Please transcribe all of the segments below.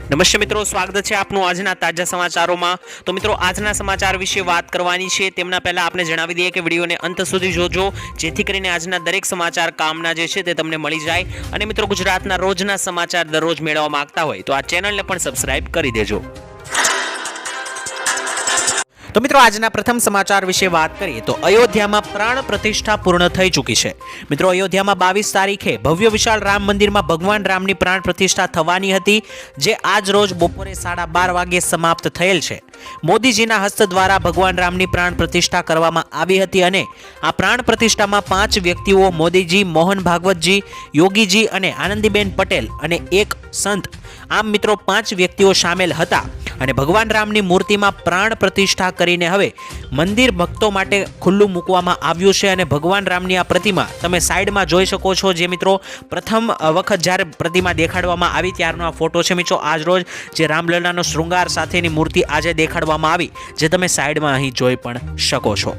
નમસ્તે મિત્રો, સ્વાગત છે આપનું આજના તાજા સમાચારોમાં। તો મિત્રો, આજના સમાચાર વિશે વાત કરવાની છે તેમના પહેલા આપણે જણાવી દઈએ કે વિડીયોને અંત સુધી જોજો, જેથી કરીને આજના દરેક સમાચાર કામના જે છે તે તમને મળી જાય। અને મિત્રો, ગુજરાતના રોજના સમાચાર દરરોજ મેળવવા માંગતા હોય તો આ ચેનલને પણ સબસ્ક્રાઇબ કરી દેજો। તો મિત્રો, આજના પ્રથમ સમાચાર વિશે વાત કરીએ તો અયોધ્યામાં પ્રાણ પ્રતિષ્ઠા પૂર્ણ થઈ ચૂકી છે। મિત્રો, અયોધ્યામાં 22 તારીખે ભવ્ય વિશાળ રામ મંદિરમાં ભગવાન રામની પ્રાણ પ્રતિષ્ઠા થવાની હતી, જે આજ રોજ બપોરે 12:30 વાગે સમાપ્ત થયેલ છે। મોદીજીના હસ્ત દ્વારા ભગવાન રામની પ્રાણ પ્રતિષ્ઠા કરવામાં આવી હતી અને આ પ્રાણ પ્રતિષ્ઠામાં 5 વ્યક્તિઓ મોદીજી, મોહન ભાગવતજી, યોગીજી અને આનંદીબેન પટેલ અને એક સંત, આમ મિત્રો 5 વ્યક્તિઓ સામેલ હતા। અને ભગવાન રામની મૂર્તિમાં પ્રાણ પ્રતિષ્ઠા કરીને હવે મંદિર ભક્તો માટે ખુલ્લું મૂકવામાં આવ્યું છે। અને ભગવાન રામની આ પ્રતિમા તમે સાઈડમાં જોઈ શકો છો, જે મિત્રો પ્રથમ વખત જ્યારે પ્રતિમા દેખાડવામાં આવી ત્યારનો આ ફોટો છે। મિત્રો, આજ રોજ જે રામલલ્લાનો શૃંગાર સાથેની મૂર્તિ આજે દેખાડવામાં આવી, જે તમે સાઈડમાં અહીં જોઈ પણ શકો છો।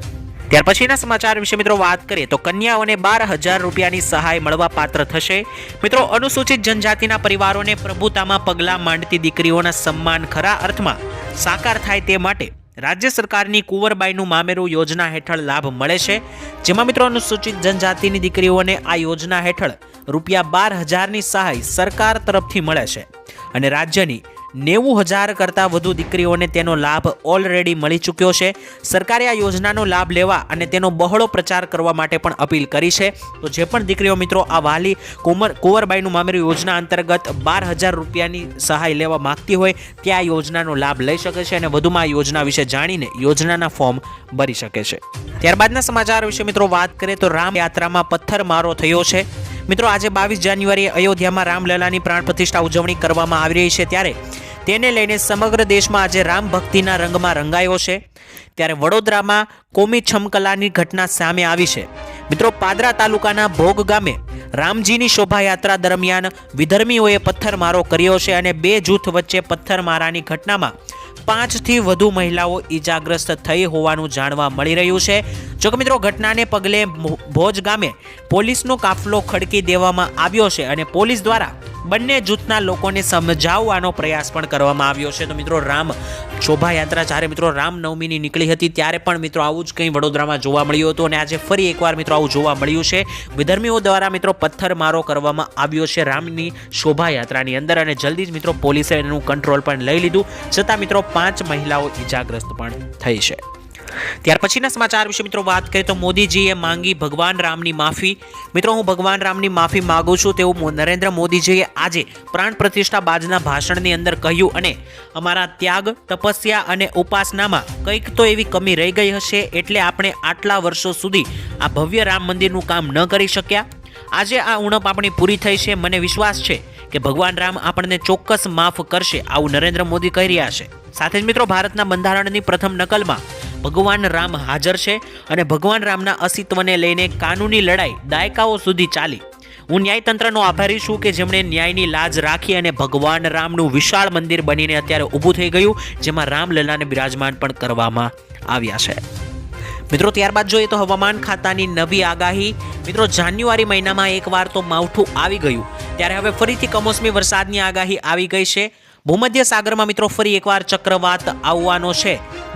ત્યાર પછીના સમાચાર વિશે મિત્રો વાત કરીએ તો કન્યાઓને 12,000 રૂપિયાની સહાય મળવા પાત્ર થશે। મિત્રો, અનુસૂચિત જનજાતિના પરિવારોને પ્રભુતામાં પગલાં માંડતી દીકરીઓના સન્માન ખરા અર્થમાં સાકાર થાય તે માટે રાજ્ય સરકારની કુંવરબાઈનું મામેરું યોજના હેઠળ લાભ મળે છે, જેમાં મિત્રો અનુસૂચિત જનજાતિની દીકરીઓને આ યોજના હેઠળ રૂપિયા 12,000ની સહાય સરકાર તરફથી મળે છે અને રાજ્યની 90,000 કરતાં વધુ દીકરીઓને તેનો લાભ ઓલરેડી મળી ચૂક્યો છે। સરકારે આ યોજનાનો લાભ લેવા અને તેનો બહોળો પ્રચાર કરવા માટે પણ અપીલ કરી છે। તો જે પણ દીકરીઓ મિત્રો આ વાલી કુંવરબાઈનું મામેરું યોજના અંતર્ગત 12,000 રૂપિયાની સહાય લેવા માંગતી હોય તે આ યોજનાનો લાભ લઈ શકે છે અને વધુમાં આ યોજના વિશે જાણીને યોજનાના ફોર્મ ભરી શકે છે। ત્યારબાદના સમાચાર વિશે મિત્રો વાત કરીએ તો રામ યાત્રામાં પથ્થરમારો થયો છે। મિત્રો, આજે 22 જાન્યુઆરીએ અયોધ્યામાં રામલલ્લાની પ્રાણ પ્રતિષ્ઠા ઉજવણી કરવામાં આવી રહી છે, ત્યારે તેને લઈને સમગ્ર દેશમાં આજે રામ ભક્તિના રંગમાં રંગાયો છે। ત્યારે વડોદરામાં કોમી છમકલાની ઘટના સામે આવી છે। મિત્રો, પાદરા તાલુકાના ભોગ ગામે રામજીની શોભાયાત્રા દરમિયાન વિધર્મીઓએ પથ્થરમારો કર્યો છે અને 2 જૂથ વચ્ચે પથ્થરમારાની ઘટનામાં 5થી વધુ મહિલાઓ ઈજાગ્રસ્ત થઈ હોવાનું જાણવા મળી રહ્યું છે। જો કે મિત્રો, ઘટનાને પગલે ભોજ ગામે પોલીસનો કાફલો ખડકી દેવામાં આવ્યો છે અને પોલીસ દ્વારા બંને જૂથના લોકોને સમજાવવાનો પ્રયાસ પણ કરવામાં આવ્યો છે। તો મિત્રો, રામ શોભાયાત્રા જ્યારે મિત્રો રામનવમીની નીકળી હતી ત્યારે પણ મિત્રો આવું જ કંઈ વડોદરામાં જોવા મળ્યું હતું અને આજે ફરી એકવાર મિત્રો આવું જોવા મળ્યું છે। વિધર્મીઓ દ્વારા મિત્રો પથ્થરમારો કરવામાં આવ્યો છે રામની શોભાયાત્રાની અંદર અને જલ્દી જ મિત્રો પોલીસે એનું કંટ્રોલ પણ લઈ લીધું, છતાં મિત્રો 5 મહિલાઓ ઈજાગ્રસ્ત પણ થઈ છે। ત્યાર પછીના સમાચાર વિશે મિત્રો વાત કરીએ તો મોદીજીએ માંગી ભગવાન રામની માફી। મિત્રો, હું ભગવાન રામની માફી માંગુ છું તેવું નરેન્દ્ર મોદીજીએ આજે પ્રાણ પ્રતિષ્ઠા બાદના ભાષણની અંદર કહ્યું અને અમારા ત્યાગ, તપસ્યા અને ઉપાસનામાં કંઈક તો એવી કમી રહી ગઈ હશે, એટલે આપણે આટલા વર્ષો સુધી આ ભવ્ય રામ મંદિરનું કામ ન કરી શક્યા। આજે આ ઉણપ આપણી પૂરી થઈ છે। મને વિશ્વાસ છે કે ભગવાન રામ આપણને ચોક્કસ માફ કરશે, આવું નરેન્દ્ર મોદી કહી રહ્યા છે। સાથે જ મિત્રો, ભારતના બંધારણની પ્રથમ નકલમાં ભગવાન રામ હાજર છે અને ભગવાન રામના અસ્તિત્વને લઈને કાનૂની લડાઈ દાયકાઓ સુધી ચાલી। હું ન્યાયતંત્રનો આભારી છું કે જેમણે ન્યાયની લાજ રાખી અને ભગવાન રામનું વિશાળ મંદિર બનીને અત્યારે ઊભું થઈ ગયું, જેમાં રામલલ્લાને બિરાજમાન પણ કરવામાં આવ્યા છે। મિત્રો, ત્યારબાદ જોઈએ તો હવામાન ખાતાની નવી આગાહી। મિત્રો, જાન્યુઆરી મહિનામાં એકવાર તો માવઠું આવી ગયું, ત્યારે હવે ફરીથી કમોસમી વરસાદની આગાહી આવી ગઈ છે। ભૂમધ્ય સાગરમાં મિત્રો ફરી એકવાર ચક્રવાત આવવાનો છે,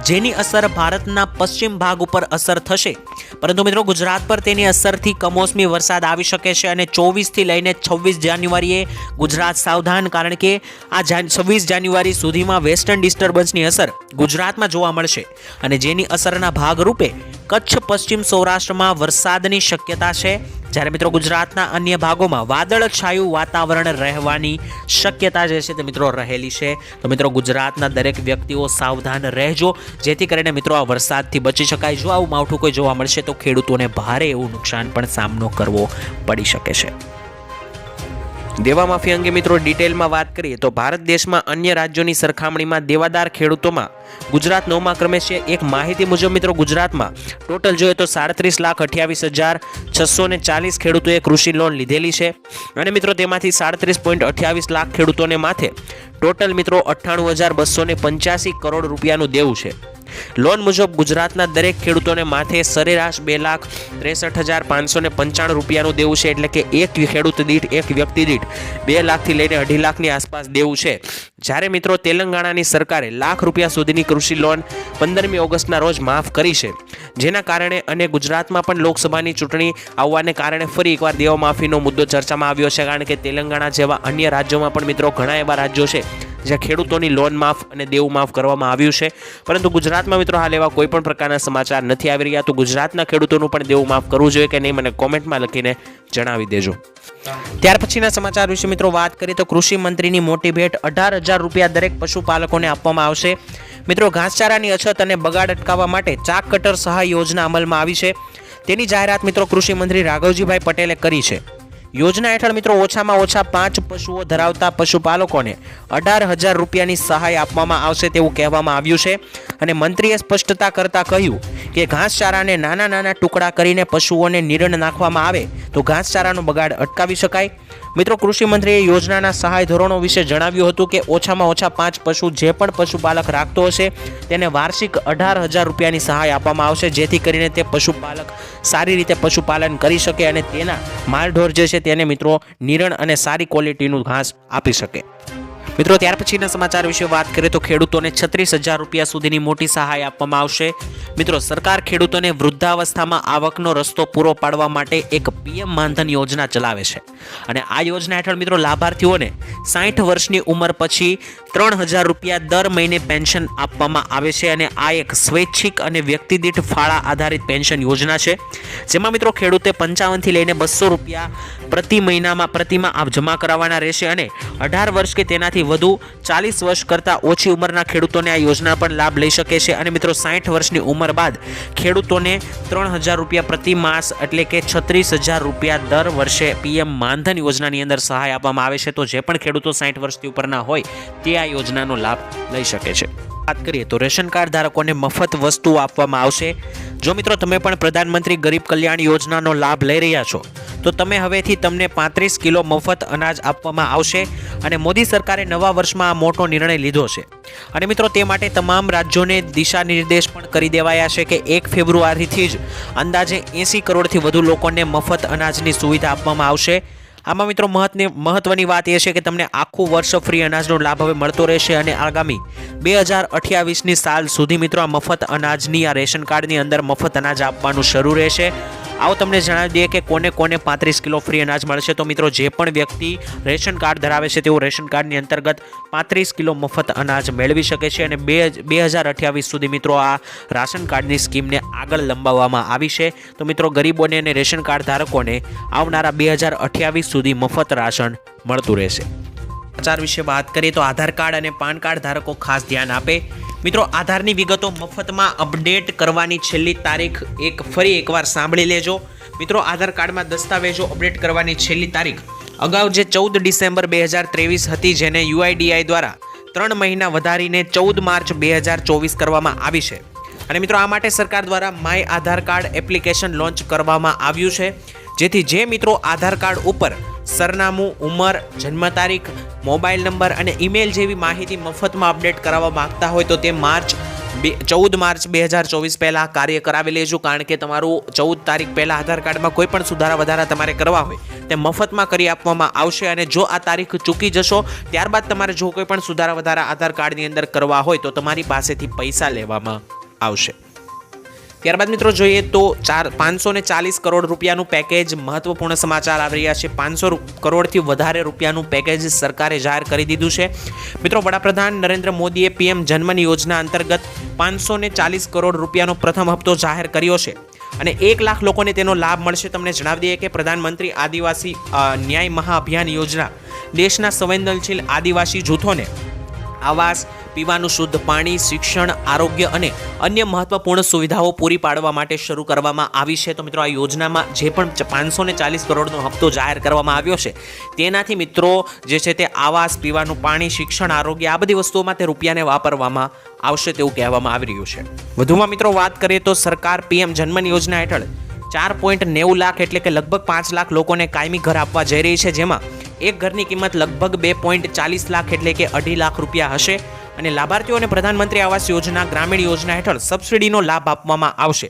જેની અસર ભારતના પશ્ચિમ ભાગ ઉપર અસર થશે, પરંતુ મિત્રો ગુજરાત પર તેની અસરથી કમોસમી વરસાદ આવી શકે છે અને 24 થી લઈને 26 જાન્યુઆરીએ ગુજરાત સાવધાન, કારણ કે આ 26 જાન્યુઆરી સુધીમાં વેસ્ટર્ન ડિસ્ટર્બન્સની અસર ગુજરાતમાં જોવા મળશે અને જેની અસરના ભાગરૂપે કચ્છ, પશ્ચિમ સૌરાષ્ટ્રમાં વરસાદની શક્યતા છે, જ્યારે મિત્રો ગુજરાતના અન્ય ભાગોમાં વાદળછાયું વાતાવરણ રહેવાની શક્યતા જે છે તે મિત્રો રહેલી છે। તો મિત્રો, ગુજરાતના દરેક વ્યક્તિઓ સાવધાન રહેજો, જેથી કરીને મિત્રો આ વરસાદથી બચી શકાય। જો આવું માવઠું કોઈ જોવા મળશે તો ખેડૂતોને ભારે એવું નુકસાન પણ સામનો કરવો પડી શકે છે। દેવા માફી અંગે મિત્રો ડિટેલમાં વાત કરીએ તો ભારત દેશમાં અન્ય રાજ્યોની સરખામણીમાં દેવાદાર ખેડૂતોમાં ગુજરાત 9મા ક્રમે છે। એક માહિતી મુજબ મિત્રો ગુજરાતમાં ટોટલ જોઈએ તો 37,28,640 ખેડૂતોએ કૃષિ લોન લીધેલી છે અને મિત્રો તેમાંથી 37.28 લાખ ખેડૂતોને માથે ટોટલ મિત્રો 98,285 કરોડ રૂપિયાનું દેવું છે। લોન મુજબ ગુજરાતના દરેક ખેડૂતોને માથે સરેરાશ 2,63,595 રૂપિયાનું દેવું છે, એટલે કે એક ખેડૂત દીઠ એક વ્યક્તિ દીઠ 2 લાખથી લઈને 2.5 લાખની આસપાસ દેવું છે। જ્યારે મિત્રો તેલંગાણાની સરકારે લાખ રૂપિયા સુધીની કૃષિ લોન 15મી ઓગસ્ટના રોજ માફ કરી છે, જેના કારણે અને ગુજરાતમાં પણ લોકસભાની ચૂંટણી આવવાને કારણે ફરી એકવાર દેવા માફીનો મુદ્દો ચર્ચામાં આવ્યો છે, કારણ કે તેલંગાણા જેવા અન્ય રાજ્યોમાં પણ મિત્રો ઘણા એવા રાજ્યો છે જ્યાં ખેડૂતોની લોન માફ અને દેવું માફ કરવામાં આવ્યું છે, પરંતુ ગુજરાતમાં મિત્રો હાલ એવા કોઈ પણ પ્રકારના સમાચાર નથી આવી રહ્યા। તો ગુજરાતના ખેડૂતોનું પણ દેવું માફ કરવું જોઈએ કે નહીં, મને કોમેન્ટમાં લખીને જણાવી દેજો। ત્યાર પછીના સમાચાર વિશે મિત્રો વાત કરીએ તો કૃષિ મંત્રીની મોટી ભેટ 18,000 રૂપિયા દરેક પશુપાલકોને આપવામાં આવશે। મિત્રો ઘાસચારાની અછત અને બગાડ અટકાવવા માટે ચાક કટર સહાય યોજના અમલમાં આવી છે, તેની જાહેરાત મિત્રો કૃષિ મંત્રી રાઘવજીભાઈ પટેલે કરી છે। યોજના હેઠળ મિત્રો ઓછામાં ઓછા 5 પશુઓ ધરાવતા પશુપાલકોને 18,000 રૂપિયાની સહાય આપવામાં આવશે તેવું કહેવામાં આવ્યું છે, અને મંત્રીએ સ્પષ્ટતા કરતા કહ્યું કે ઘાસચારાને નાના નાના ટુકડા કરીને પશુઓને નિરણ નાખવામાં આવે તો ઘાસચારાનો બગાડ અટકાવી શકાય। મિત્રો કૃષિ મંત્રીએ યોજનાના સહાય ધોરણો વિશે જણાવ્યું હતું કે ઓછામાં ઓછા 5 પશુ જે પણ પશુપાલક રાખતો હશે તેને વાર્ષિક 18,000 રૂપિયાની સહાય આપવામાં આવશે, જેથી કરીને તે પશુપાલક સારી રીતે પશુપાલન કરી શકે અને તેના માલઢોર જે છે તેને મિત્રો નિરણ અને સારી ક્વોલિટીનું ઘાસ આપી શકે। મિત્રો ત્યાર પછીના સમાચાર વિશે વાત કરીએ તો ખેડૂતોને 36,000 રૂપિયા સુધીની મોટી સહાય આપવામાં આવશે। મિત્રો સરકાર ખેડૂતોને વૃદ્ધાવસ્થામાં આવકનો રસ્તો પૂરો પાડવા માટે એક પીએમ માનધન યોજના ચલાવે છે, અને આ યોજના હેઠળ મિત્રો લાભાર્થીઓને 60 વર્ષની ઉંમર પછી 3,000 રૂપિયા દર મહિને પેન્શન આપવામાં આવે છે, અને આ એક સ્વૈચ્છિક અને વ્યક્તિ દીઠ ફાળા આધારિત પેન્શન યોજના છે, જેમાં મિત્રો ખેડૂતે 55 થી લઈને 200 રૂપિયા પ્રતિ મહિનામાં જમા કરાવવાના રહેશે, અને 18 વર્ષ કે તેનાથી વધુ 40 વર્ષ કરતાં ઓછી ઉંમરના ખેડૂતોને આ યોજના પણ લાભ લઈ શકે છે। અને મિત્રો 60 વર્ષની ઉંમર બાદ ખેડૂતોને 3,000 રૂપિયા પ્રતિ માસ એટલે કે 36,000 રૂપિયા દર વર્ષે પીએમ માનધન યોજનાની અંદર સહાય આપવામાં આવે છે। તો જે પણ ખેડૂતો 60 વર્ષથી ઉપરના હોય તે આ યોજનાનો લાભ લઈ શકે છે। વાત કરીએ તો રેશન કાર્ડ ધારકોને મફત વસ્તુઓ આપવામાં આવશે। જો મિત્રો તમે પણ પ્રધાનમંત્રી ગરીબ કલ્યાણ યોજનાનો લાભ લઈ રહ્યા છો તો તમે હવેથી તમને 35 કિલો મફત અનાજ આપવામાં આવશે, અને મોદી સરકારે નવા વર્ષમાં આ મોટો નિર્ણય લીધો છે, અને મિત્રો તે માટે તમામ રાજ્યોને દિશા નિર્દેશ પણ કરી દેવાયા છે કે 1 ફેબ્રુઆરીથી જ અંદાજે 80 કરોડથી વધુ લોકોને મફત અનાજની સુવિધા આપવામાં આવશે। આમાં મિત્રો મહત્વની વાત એ છે કે તમને આખું વર્ષ ફ્રી અનાજનો લાભ હવે મળતો રહેશે, અને આગામી 2028ની સાલ સુધી મિત્રો આ મફત અનાજની આ રેશન કાર્ડની અંદર મફત અનાજ આપવાનું શરૂ રહેશે। આવો તમને જણાવી દઈએ કે કોને 35 કિલો ફ્રી અનાજ મળશે। તો મિત્રો જે પણ વ્યક્તિ રેશન કાર્ડ ધરાવે છે તેઓ રેશન કાર્ડની અંતર્ગત 35 કિલો મફત અનાજ મેળવી શકે છે, અને 2028 સુધી મિત્રો આ રાશન કાર્ડની સ્કીમને આગળ લંબાવવામાં આવી છે। તો મિત્રો ગરીબોને અને રેશન કાર્ડ ધારકોને આવનારા 2028 સુધી મફત રાશન મળતું રહેશે। સમાચાર વિશે વાત કરીએ તો આધાર કાર્ડ અને પાન કાર્ડ ધારકો ખાસ ધ્યાન આપે। મિત્રો આધારની વિગતો મફતમાં અપડેટ કરવાની છેલ્લી તારીખ ફરી એકવાર સાંભળી લેજો। મિત્રો આધાર કાર્ડમાં દસ્તાવેજો અપડેટ કરવાની છેલ્લી તારીખ અગાઉ જે 14 ડિસેમ્બર 2023 હતી, જેને UIDAI દ્વારા 3 મહિના વધારીને 14 માર્ચ 2024 કરવામાં આવી છે, અને મિત્રો આ માટે સરકાર દ્વારા my Aadhaar card application launch કરવામાં આવ્યું છે, જેથી જે મિત્રો આધાર કાર્ડ ઉપર સરનામું, ઉંમર, જન્મ તારીખ, મોબાઈલ નંબર અને ઈમેલ જેવી માહિતી મફતમાં અપડેટ કરાવવા માંગતા હોય તો તે 14 માર્ચ 2024 પહેલાં કાર્ય કરાવી લેજો, કારણ કે તમારું 14 તારીખ પહેલાં આધાર કાર્ડમાં કોઈ પણ સુધારા વધારા તમારે કરવા હોય તે મફતમાં કરી આપવામાં આવશે, અને જો આ તારીખ ચૂકી જશો ત્યારબાદ તમારે જો કોઈ પણ સુધારા વધારા આધાર કાર્ડની અંદર કરવા હોય તો તમારી પાસેથી પૈસા લેવામાં આવશે। ત્યારબાદ મિત્રો જોઈએ તો 540 કરોડ રૂપિયાનું પેકેજ, મહત્વપૂર્ણ સમાચાર આવી રહ્યા છે। 500 કરોડથી વધારે રૂપિયાનું પેકેજ સરકારે જાહેર કરી દીધું છે। મિત્રો વડાપ્રધાન નરેન્દ્ર મોદીએ પીએમ જનમન યોજના અંતર્ગત 540 કરોડ રૂપિયાનો પ્રથમ હપ્તો જાહેર કર્યો છે, અને 1 લાખ લોકોને તેનો લાભ મળશે। તમને જણાવી દઈએ કે પ્રધાનમંત્રી આદિવાસી ન્યાય મહાઅભિયાન યોજના દેશના સંવેદનશીલ આદિવાસી જૂથોને આવાસ, પીવાનું શુદ્ધ પાણી, શિક્ષણ, આરોગ્ય અને અન્ય મહત્વપૂર્ણ સુવિધાઓ પૂરી પાડવા માટે શરૂ કરવામાં આવી છે। તો મિત્રો આ યોજનામાં જે પણ 540 કરોડનો હપ્તો જાહેર કરવામાં આવ્યો છે તેનાથી મિત્રો જે છે તે આવાસ, પીવાનું પાણી, શિક્ષણ, આરોગ્ય આ બધી વસ્તુઓમાં તે રૂપિયાને વાપરવામાં આવશે તેવું કહેવામાં આવી રહ્યું છે। વધુમાં મિત્રો વાત કરીએ તો સરકાર પીએમ જનમન યોજના હેઠળ 4.90 લાખ એટલે કે લગભગ 5 લાખ લોકોને કાયમી ઘર આપવા જઈ રહી છે, જેમાં એક ઘરની કિંમત લગભગ 2.40 લાખ એટલે કે 2.5 લાખ રૂપિયા હશે અને લાભાર્થીઓને પ્રધાનમંત્રી આવાસ યોજના ગ્રામીણ યોજના હેઠળ સબસિડીનો લાભ આપવામાં આવશે.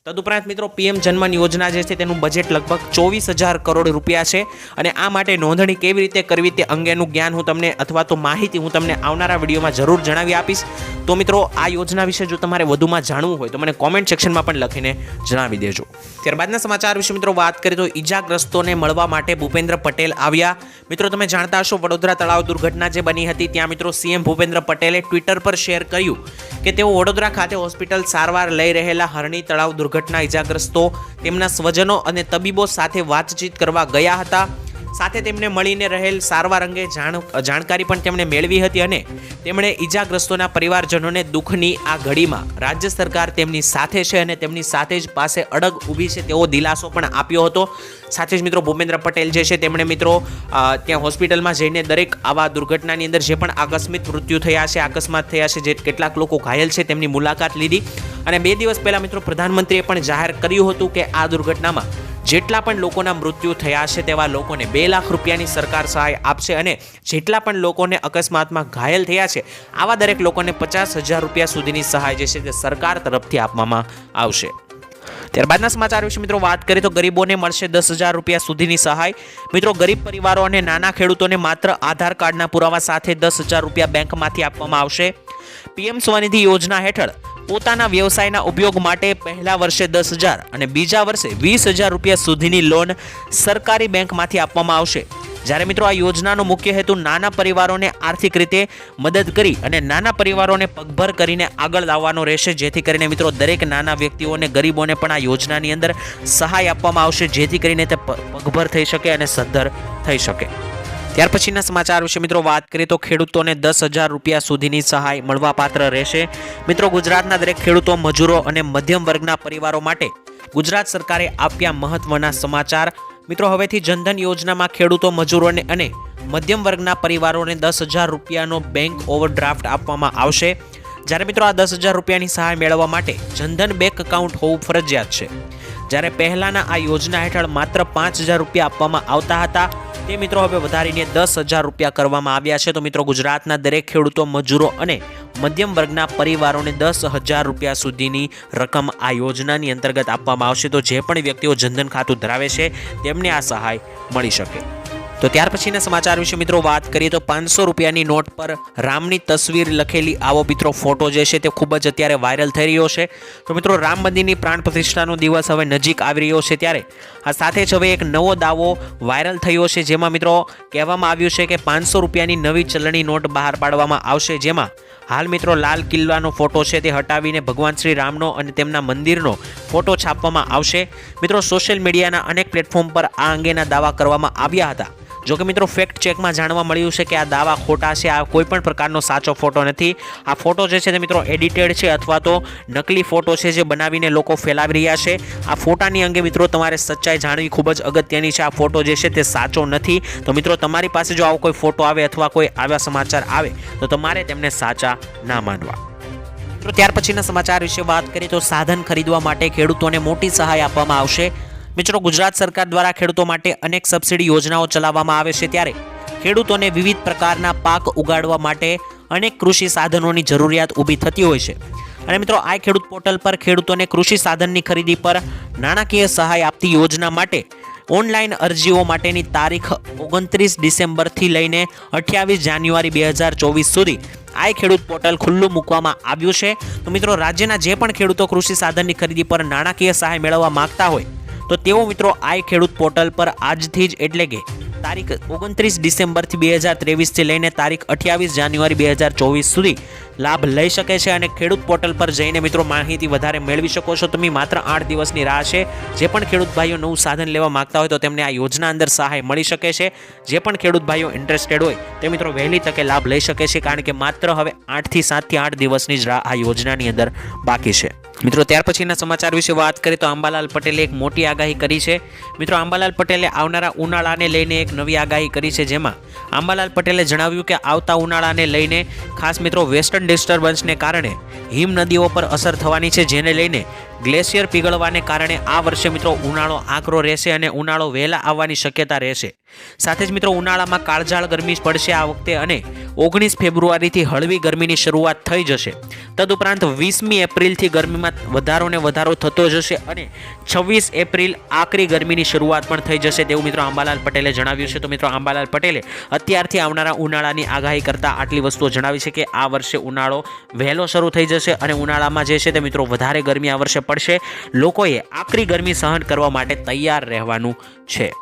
તદુપરાંત મિત્રો પીએમ જનમન યોજના જે છે તેનું બજેટ લગભગ 24,000 કરોડ રૂપિયા છે અને આ માટે નોંધણી કેવી રીતે કરવી તે અંગેનું જ્ઞાન હું તમને અથવા તો માહિતી હું તમને આવનારા વિડીયોમાં જરૂર જણાવી આપીશ. તો મિત્રો આ યોજના વિશે જો તમારે વધુમાં જાણવું હોય તો મને કોમેન્ટ સેક્શનમાં પણ લખીને જણાવી દેજો. ત્યારબાદના સમાચાર વિશે મિત્રો વાત કરીએ તો ઈજાગ્રસ્તોને મળવા માટે ભૂપેન્દ્ર પટેલ આવ્યા. મિત્રો તમે જાણતા હશો વડોદરા તળાવ દુર્ઘટના જે બની હતી ત્યાં મિત્રો સીએમ ભૂપેન્દ્ર પટેલે ટ્વિટર પર શેર કર્યું કે તેઓ વડોદરા ખાતે હોસ્પિટલ સારવાર લઈ રહેલા હરણી તળાવ ઘટના ઈજાગ્રસ્તો તેમના સ્વજનો અને તબીબો સાથે વાતચીત કરવા ગયા હતા. સાથે તેમને મળીને રહેલ સારવાર અંગે જાણકારી પણ તેમણે મેળવી હતી અને તેમણે ઈજાગ્રસ્તોના પરિવારજનોને દુઃખની આ ઘડીમાં રાજ્ય સરકાર તેમની સાથે છે અને તેમની સાથે જ પાસે અડગ ઊભી છે તેવો દિલાસો પણ આપ્યો હતો. સાથે જ મિત્રો ભૂપેન્દ્ર પટેલ જે છે તેમણે મિત્રો ત્યાં હોસ્પિટલમાં જઈને દરેક આવા દુર્ઘટનાની અંદર જે પણ આકસ્મિક મૃત્યુ થયા છે, અકસ્માત થયા છે, જે કેટલાક લોકો ઘાયલ છે તેમની મુલાકાત લીધી અને 2 દિવસ પહેલા મિત્રો પ્રધાનમંત્રીએ પણ જાહેર કર્યું હતું કે આ દુર્ઘટનામાં જેટલા પણ લોકોના મૃત્યુ થયા છે તેવા લોકોને 2 લાખ રૂપિયાની સરકાર સહાય આપશે અને જેટલા પણ લોકોને અકસ્માતમાં ઘાયલ થયા છે આવા દરેક લોકોને 50,000 રૂપિયા સુધીની સહાય જે છે તે સરકાર તરફથી આપવામાં આવશે. ત્યારબાદના સમાચાર વિશે મિત્રો વાત કરીએ તો ગરીબોને મળશે 10,000 રૂપિયા સુધીની સહાય. મિત્રો ગરીબ પરિવારો અને નાના ખેડૂતોને માત્ર આધાર કાર્ડના પુરાવા સાથે 10,000 રૂપિયા બેંકમાંથી આપવામાં આવશે. પીએમ સ્વનિધિ યોજના હેઠળ પોતાના વ્યવસાયના ઉપયોગ માટે પહેલા વર્ષે 10,000 અને બીજા વર્ષે 20,000 રૂપિયા સુધીની લોન સરકારી બેંકમાંથી આપવામાં આવશે. જ્યારે મિત્રો આ યોજનાનો મુખ્ય હેતુ નાના પરિવારોને આર્થિક રીતે મદદ કરી અને નાના પરિવારોને પગભર કરીને આગળ લાવવાનો રહેશે, જેથી કરીને મિત્રો દરેક નાના વ્યક્તિઓને ગરીબોને પણ આ યોજનાની અંદર સહાય આપવામાં આવશે જેથી કરીને તે પગભર થઈ શકે અને સદ્ધર થઈ શકે. ત્યાર પછીના સમાચાર વિશે મિત્રો વાત કરીએ તો ખેડૂતોને 10,000 રૂપિયા સુધીની સહાય મળવાપાત્ર રહેશે. મિત્રો ગુજરાતના દરેક ખેડૂતો, મજૂરો અને મધ્યમ વર્ગના પરિવારો માટે ગુજરાત સરકારે આપ્યા મહત્વના સમાચાર. મિત્રો હવેથી જનધન યોજનામાં ખેડૂતો, મજૂરોને અને મધ્યમ વર્ગના પરિવારોને 10,000 રૂપિયાનો બેંક ઓવરડ્રાફ્ટ આપવામાં આવશે. જ્યારે મિત્રો આ 10,000 રૂપિયાની સહાય મેળવવા માટે જનધન બેંક એકાઉન્ટ હોવું ફરજિયાત છે. જ્યારે પહેલાના આ યોજના હેઠળ માત્ર 5,000 રૂપિયા આપવામાં આવતા હતા તે મિત્રો હવે વધારીને 10,000 રૂપિયા કરવામાં આવ્યા છે. તો મિત્રો ગુજરાતના દરેક ખેડૂતો, મજૂરો અને મધ્યમ વર્ગના પરિવારોને 10,000 રૂપિયા સુધીની રકમ આ યોજનાની અંતર્ગત આપવામાં આવશે. તો જે પણ વ્યક્તિઓ જનધન ખાતું ધરાવે છે તેમને આ સહાય મળી શકે. તો ત્યાર પછીના સમાચાર વિશે મિત્રો વાત કરીએ તો 500 રૂપિયાની નોટ પર રામની તસવીર લખેલી આવો મિત્રો ફોટો જે છે તે ખૂબ જ અત્યારે વાયરલ થઈ રહ્યો છે. તો મિત્રો રામ મંદિરની પ્રાણ પ્રતિષ્ઠાનો દિવસ હવે નજીક આવી રહ્યો છે ત્યારે આ સાથે જ હવે એક નવો દાવો વાયરલ થયો છે જેમાં મિત્રો કહેવામાં આવ્યું છે કે 500 રૂપિયાની નવી ચલણી નોટ બહાર પાડવામાં આવશે. જેમાં હાલ મિત્રો લાલ કિલ્લાનો ફોટો છે તે હટાવીને ભગવાન શ્રી રામનો અને તેમના મંદિરનો ફોટો છાપવામાં આવશે. મિત્રો સોશિયલ મીડિયાના અનેક પ્લેટફોર્મ પર આ અંગેના દાવા કરવામાં આવ્યા હતા. જો કે મિત્રો ફેક્ટ ચેકમાં જાણવા મળ્યું છે કે આ દાવા ખોટા છે. આ કોઈ પણ પ્રકારનો સાચો ફોટો નથી. આ ફોટો જે છે તે મિત્રો એડિટેડ છે અથવા તો નકલી ફોટો છે જે બનાવીને લોકો ફેલાવી રહ્યા છે. આ ફોટાની અંગે મિત્રો તમારે સચ્ચાઈ જાણવી ખૂબ જ અગત્યની છે. આ ફોટો જે છે તે સાચો નથી. તો મિત્રો તમારી પાસે જો આવો કોઈ ફોટો આવે અથવા કોઈ આવા સમાચાર આવે તો તમારે તેમને સાચા ના માનવા. ત્યાર પછીના સમાચાર વિશે વાત કરીએ તો સાધન ખરીદવા માટે ખેડૂતોને મોટી સહાય આપવામાં આવશે. મિત્રો ગુજરાત સરકાર દ્વારા ખેડૂતો માટે અનેક સબસિડી યોજનાઓ ચલાવવામાં આવે છે ત્યારે ખેડૂતોને વિવિધ પ્રકારના પાક ઉગાડવા માટે અનેક કૃષિ સાધનોની જરૂરિયાત ઊભી થતી હોય છે અને મિત્રો આ ખેડૂત પોર્ટલ પર ખેડૂતોને કૃષિ સાધનની ખરીદી પર નાણાકીય સહાય આપતી યોજના માટે ઓનલાઈન અરજીઓ માટેની તારીખ 29 ડિસેમ્બરથી લઈને 28 જાન્યુઆરી 2024 સુધી આ ખેડૂત પોર્ટલ ખુલ્લું મૂકવામાં આવ્યું છે. તો મિત્રો રાજ્યના જે પણ ખેડૂતો કૃષિ સાધનની ખરીદી પર નાણાકીય સહાય મેળવવા માંગતા હોય તો તેઓ મિત્રો આ ખેડૂત પોર્ટલ પર આજથી જ એટલે કે તારીખ 29 ડિસેમ્બરથી 2023થી લઈને તારીખ 28 જાન્યુઆરી 2024 સુધી લાભ લઈ શકે છે અને ખેડૂત પોર્ટલ પર જઈને મિત્રો માહિતી વધારે મેળવી શકો છો. તમે માત્ર 8 દિવસની રાહ છે. જે પણ ખેડૂત ભાઈઓ નવું સાધન લેવા માંગતા હોય તો તેમને આ યોજના અંદર સહાય મળી શકે છે. જે પણ ખેડૂત ભાઈઓ ઇન્ટરેસ્ટેડ હોય તે મિત્રો વહેલી તકે લાભ લઈ શકે છે કારણ કે માત્ર હવે 7 થી 8 દિવસની જ રાહ આ યોજનાની અંદર બાકી છે. મિત્રો ત્યાર પછીના સમાચાર વિશે વાત કરીએ તો અંબાલાલ પટેલે એક મોટી આગાહી કરી છે. મિત્રો અંબાલાલ પટેલે આવનારા ઉનાળાને લઈને એક નવી આગાહી કરી છે, જેમાં અંબાલાલ પટેલે જણાવ્યું કે આવતા ઉનાળાને લઈને ખાસ મિત્રો વેસ્ટર્ન ડિસ્ટર્બન્સને કારણે હિમ નદીઓ પર અસર થવાની છે, જેને લઈને ગ્લેશિયર પીગળવાને કારણે આ વર્ષે મિત્રો ઉનાળો આકરો રહેશે અને ઉનાળો વહેલા આવવાની શક્યતા રહેશે. સાથે જ મિત્રો ઉનાળામાં કાળઝાળ ગરમી પડશે આ વખતે અને 19 ફેબ્રુઆરીથી હળવી ગરમીની શરૂઆત થઈ જશે. તદુપરાંત 20મી એપ્રિલથી ગરમીમાં વધારો થતો જશે અને 26 એપ્રિલ આકરી ગરમીની શરૂઆત પણ થઈ જશે તેવું મિત્રો અંબાલાલ પટેલે જણાવ્યું છે. તો મિત્રો અંબાલાલ પટેલે અત્યારથી આવનારા ઉનાળાની આગાહી કરતા આટલી વસ્તુઓ જણાવી છે કે આ વર્ષે ઉનાળો વહેલો શરૂ થઈ જશે અને ઉનાળામાં જે છે તે મિત્રો વધારે ગરમી આ વર્ષે પડશે. લોકોએ આકરી ગરમી સહન કરવા માટે તૈયાર રહેવાનું છે.